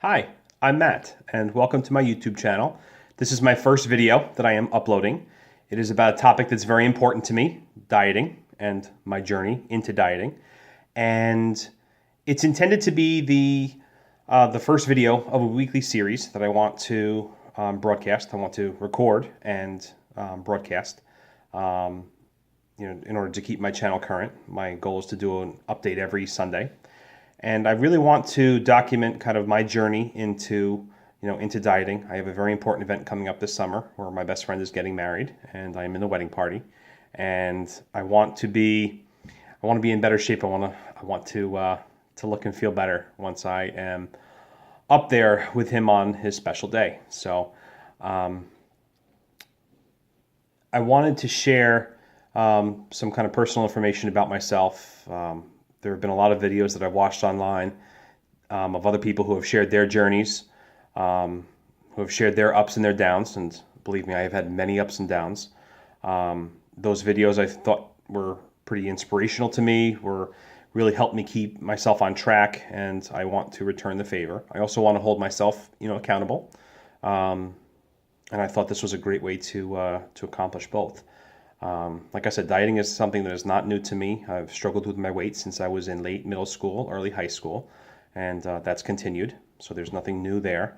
Hi, I'm Matt, and welcome to my YouTube channel. This is my first video that I am uploading. It is about a topic that's very important to me, dieting, and my journey into dieting. And it's intended to be the first video of a weekly series that I want to broadcast. I want to record and broadcast. In order to keep my channel current, my goal is to do an update every Sunday. And I really want to document kind of my journey into dieting. I have a very important event coming up this summer where my best friend is getting married and I'm in the wedding party. And I want to be in better shape. I want to look and feel better once I am up there with him on his special day. So I wanted to share some kind of personal information about myself. There have been a lot of videos that I've watched online of other people who have shared their journeys, who have shared their ups and their downs. And believe me, I have had many ups and downs. Those videos I thought were pretty inspirational to me, were really helped me keep myself on track, and I want to return the favor. I also want to hold myself, accountable. And I thought this was a great way to accomplish both. Like I said, dieting is something that is not new to me. I've struggled with my weight since I was in late middle school, early high school, and that's continued. So there's nothing new there.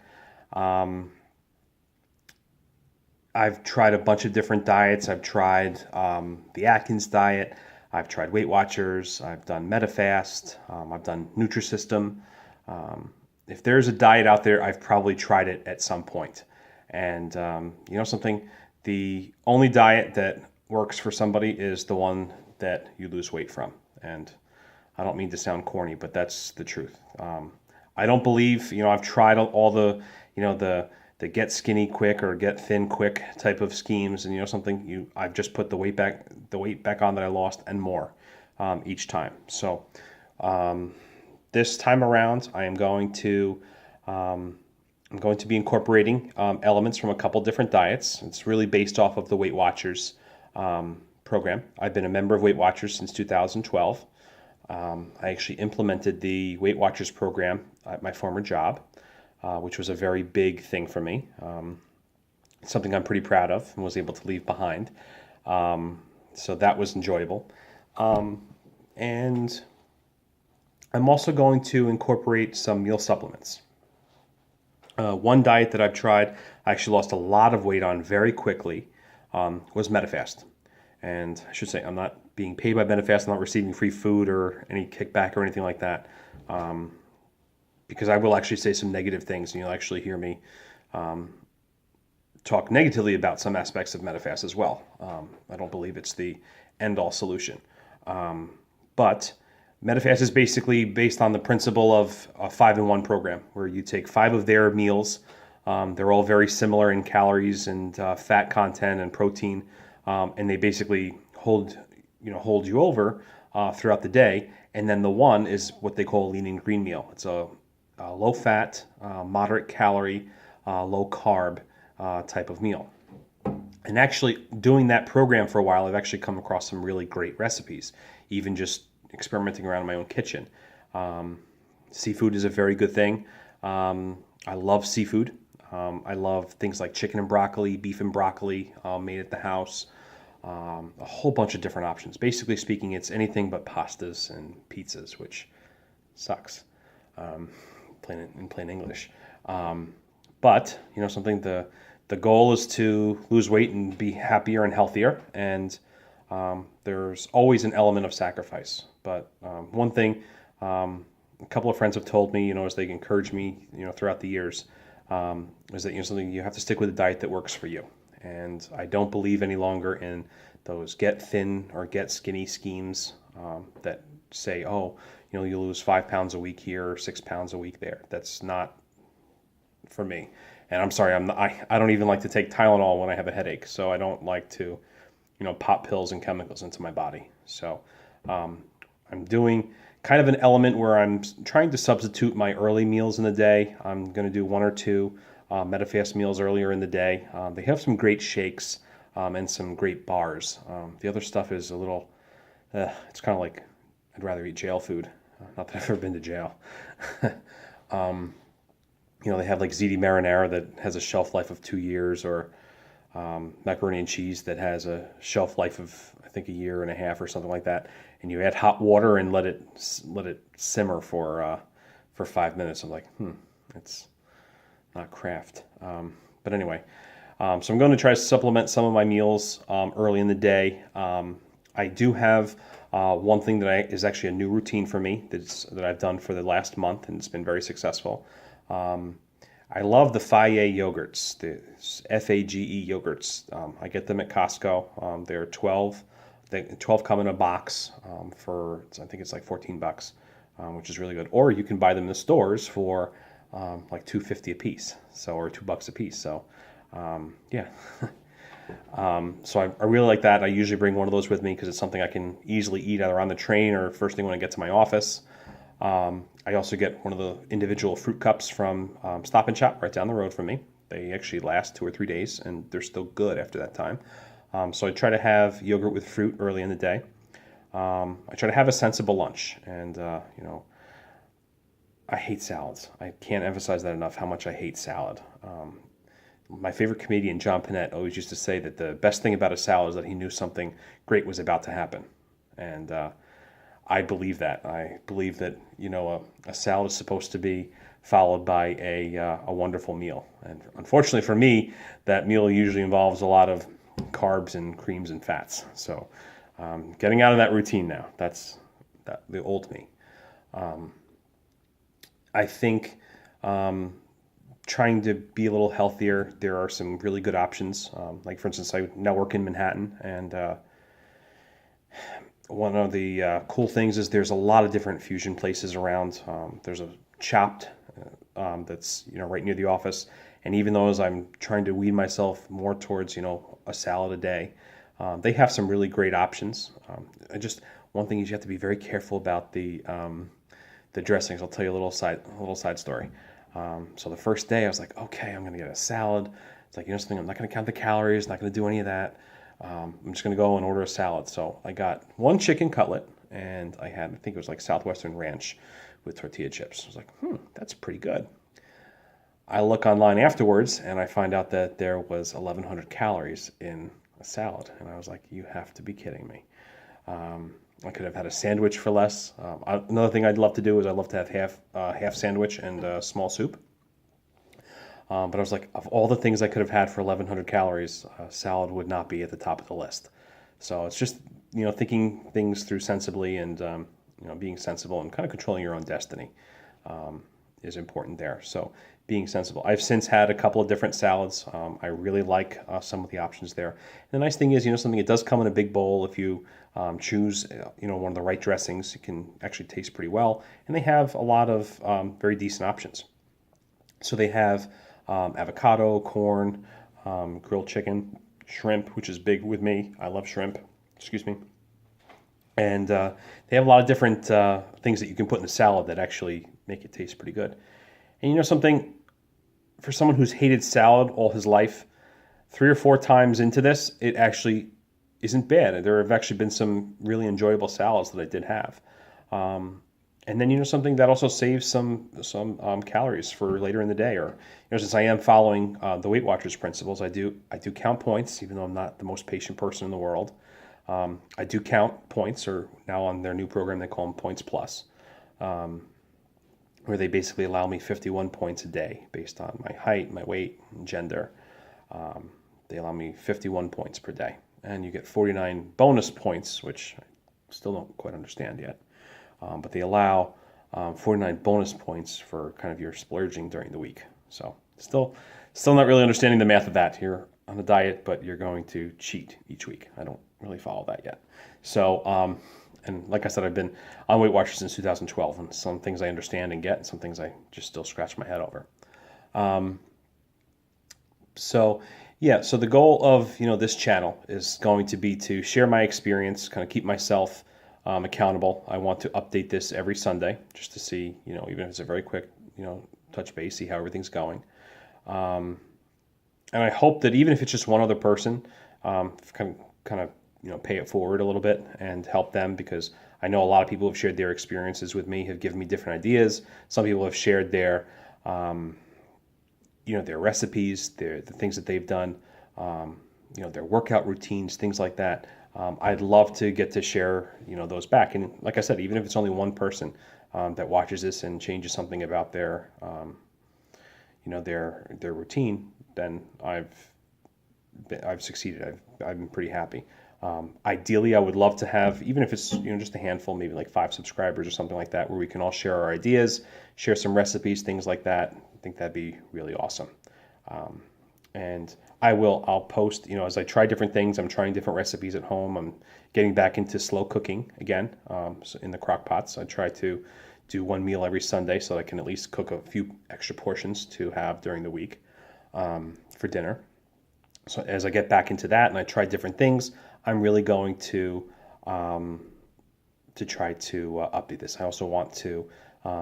I've tried a bunch of different diets. I've tried the Atkins diet. I've tried Weight Watchers. I've done MetaFast. I've done Nutrisystem. If there's a diet out there, I've probably tried it at some point. And something, the only diet that works for somebody is the one that you lose weight from. And I don't mean to sound corny, but that's the truth. I don't believe, I've tried all the, the get skinny quick or get thin quick type of schemes, and I've just put the weight back on that I lost and more each time. So this time around, I'm going to be incorporating elements from a couple different diets. It's really based off of the Weight Watchers program. I've been a member of Weight Watchers since 2012. I actually implemented the Weight Watchers program at my former job, which was a very big thing for me. Something I'm pretty proud of and was able to leave behind. So that was enjoyable. And I'm also going to incorporate some meal supplements. One diet that I've tried, I actually lost a lot of weight on very quickly, was MetaFast. And I should say, I'm not being paid by MetaFast. I'm not receiving free food or any kickback or anything like that. Because I will actually say some negative things, and you'll actually hear me talk negatively about some aspects of MetaFast as well. I don't believe it's the end-all solution. But MetaFast is basically based on the principle of a 5-in-1 program, where you take 5 of their meals. They're all very similar in calories and fat content and protein, and they basically hold you over throughout the day. And then the one is what they call a lean and green meal. It's a low fat, moderate calorie, low carb type of meal. And actually doing that program for a while, I've actually come across some really great recipes, even just experimenting around in my own kitchen. Seafood is a very good thing. I love seafood. I love things like chicken and broccoli, beef and broccoli made at the house. A whole bunch of different options. Basically speaking, it's anything but pastas and pizzas, which sucks, in plain English. But something, the goal is to lose weight and be happier and healthier, and there's always an element of sacrifice. But one thing a couple of friends have told me, as they encourage me, throughout the years, is that something, you have to stick with a diet that works for you. And I don't believe any longer in those get thin or get skinny schemes that say, oh, you lose 5 pounds a week here or 6 pounds a week there. That's not for me. And I'm sorry, I don't even like to take Tylenol when I have a headache. So I don't like to, pop pills and chemicals into my body. So I'm doing kind of an element where I'm trying to substitute my early meals in the day. I'm going to do 1 or 2 MetaFast meals earlier in the day. They have some great shakes and some great bars. The other stuff is a little, it's kind of like, I'd rather eat jail food. Not that I've ever been to jail. They have like ziti marinara that has a shelf life of 2 years, or macaroni and cheese that has a shelf life of, I think, a year and a half or something like that. And you add hot water and let it simmer for 5 minutes. I'm like, it's not Kraft. But anyway, so I'm going to try to supplement some of my meals early in the day. I do have one thing that is actually a new routine for me that I've done for the last month, and it's been very successful. I love the Fage yogurts, the Fage yogurts. I get them at Costco. They're 12. 12 come in a box for, I think it's like $14, which is really good. Or you can buy them in the stores for like $2.50 a piece, or $2 a piece. So yeah. So I really like that. I usually bring one of those with me because it's something I can easily eat either on the train or first thing when I get to my office. I also get one of the individual fruit cups from Stop and Shop right down the road from me. They actually last 2 or 3 days, and they're still good after that time. So I try to have yogurt with fruit early in the day. I try to have a sensible lunch, and I hate salads. I can't emphasize that enough, how much I hate salad. My favorite comedian, John Panette, always used to say that the best thing about a salad is that he knew something great was about to happen. And I believe that. I believe that, a salad is supposed to be followed by a wonderful meal. And unfortunately for me, that meal usually involves a lot of carbs and creams and fats. So getting out of that routine now, that's the old me. I think trying to be a little healthier, there are some really good options. Like, for instance, I now work in Manhattan, and one of the cool things is there's a lot of different fusion places around. There's a Chopped that's right near the office, and even though as I'm trying to weed myself more towards a salad a day, they have some really great options. One thing is you have to be very careful about the dressings. I'll tell you a little side story. So the first day I was like, okay, I'm gonna get a salad. It's like, something, I'm not gonna count the calories, not gonna do any of that. I'm just gonna go and order a salad. So I got one chicken cutlet, and I think it was like Southwestern Ranch with tortilla chips. I was like, that's pretty good. I look online afterwards, and I find out that there was 1,100 calories in a salad, and I was like, you have to be kidding me. I could have had a sandwich for less. Another thing I'd love to do is I'd love to have half sandwich and small soup. But I was like, of all the things I could have had for 1,100 calories, salad would not be at the top of the list. So it's just, thinking things through sensibly, and, being sensible and kind of controlling your own destiny is important there. So being sensible. I've since had a couple of different salads. I really like some of the options there. And the nice thing is, something, it does come in a big bowl. If you choose, one of the right dressings, it can actually taste pretty well. And they have a lot of very decent options. So they have avocado, corn, grilled chicken, shrimp, which is big with me. I love shrimp. Excuse me. And they have a lot of different things that you can put in a salad that actually make it taste pretty good. And something, for someone who's hated salad all his life, 3 or 4 times into this, it actually isn't bad. There have actually been some really enjoyable salads that I did have. And then, something that also saves some calories for later in the day. Or, since I am following the Weight Watchers principles, I do count points, even though I'm not the most patient person in the world. I do count points, or now on their new program, they call them Points Plus, where they basically allow me 51 points a day based on my height, my weight, and gender. They allow me 51 points per day. And you get 49 bonus points, which I still don't quite understand yet. But they allow 49 bonus points for kind of your splurging during the week. So still not really understanding the math of that. You're on a diet, but you're going to cheat each week. I don't really follow that yet. So, and like I said, I've been on Weight Watchers since 2012, and some things I understand and get, and some things I just still scratch my head over. So the goal of this channel is going to be to share my experience, kind of keep myself accountable. I want to update this every Sunday just to see, even if it's a very quick, touch base, see how everything's going. And I hope that even if it's just one other person, kind of pay it forward a little bit and help them, because I know a lot of people have shared their experiences with me, have given me different ideas. Some people have shared their their recipes, the things that they've done, their workout routines, things like that. I'd love to get to share, those back. And like I said, even if it's only one person that watches this and changes something about their, their routine, then I've succeeded. I've been pretty happy. Ideally, I would love to have, even if it's just a handful, maybe like 5 subscribers or something like that, where we can all share our ideas, share some recipes, things like that. I think that'd be really awesome. And I'll post, as I try different things. I'm trying different recipes at home. I'm getting back into slow cooking again, so in the crock pots. I try to do one meal every Sunday so that I can at least cook a few extra portions to have during the week for dinner. So as I get back into that and I try different things, I'm really going to try to update this. I also want to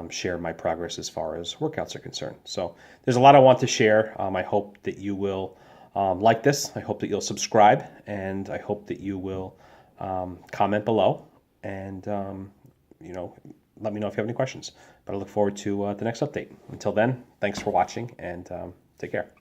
share my progress as far as workouts are concerned. So there's a lot I want to share. I hope that you will like this. I hope that you'll subscribe, and I hope that you will comment below, and let me know if you have any questions. But I look forward to the next update. Until then, thanks for watching, and take care.